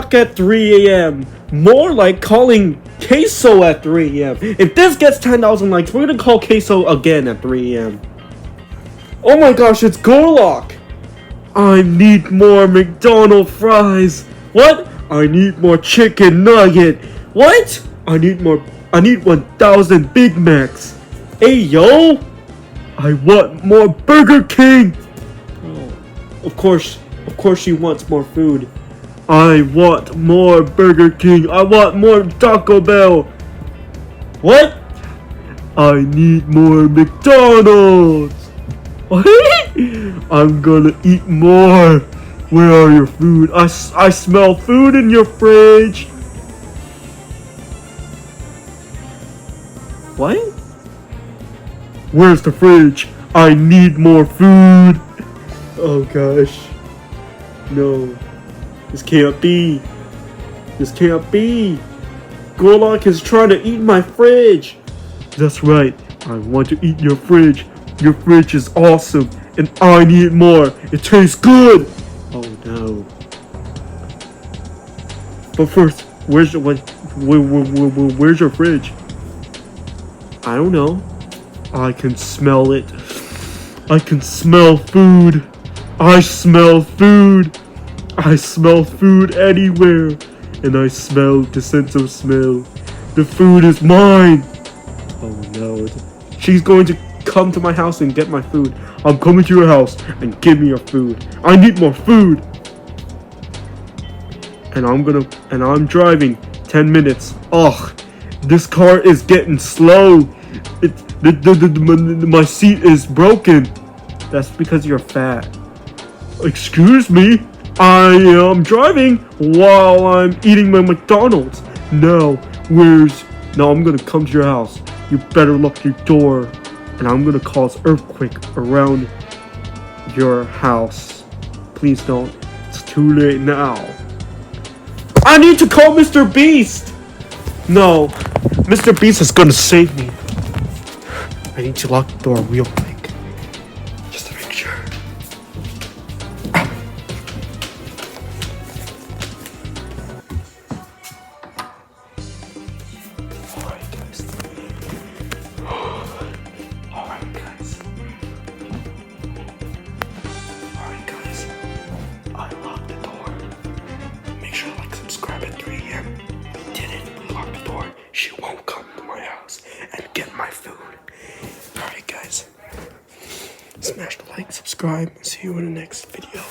Gorlock at 3 a.m. More like calling Caseoh at 3 a.m. If this gets 10,000 likes, we're gonna call Caseoh again at 3 a.m. Oh my gosh, it's Gorlock! I need more McDonald's fries. What? I need more chicken nugget. What? I need 1,000 Big Macs. Hey yo! I want more Burger King. Oh, of course she wants more food. I want more Burger King. I want more Taco Bell. What? I need more McDonald's. I'm gonna eat more. Where are your food? I smell food in your fridge. What? Where's the fridge? I need more food. Oh gosh. No. This can't be. This can't be. Gorlock is trying to eat my fridge. That's right. I want to eat your fridge. Your fridge is awesome, and I need more. It tastes good. Oh no. But first, where's your fridge? I don't know. I can smell it. I can smell food. I smell food. I smell food anywhere. And I smell the sense of smell. The food is mine. Oh no. She's going to come to my house and get my food. I'm coming to your house and give me your food. I need more food. And I'm driving 10 minutes. Ugh, this car is getting slow. My seat is broken. That's because you're fat. Excuse me? I am driving while I'm eating my McDonald's. Now I'm gonna come to your house. You better lock your door. And I'm gonna cause earthquake around your house. Please don't. It's too late now. I need to call Mr. Beast! No. Mr. Beast is gonna save me. I need to lock the door real quick. Just to make sure. Alright guys. I locked the door. Make sure to subscribe at 3 a.m. We did it. We locked the door. She won't come to my house and get my food. Alright guys. Smash the like, subscribe, and see you in the next video.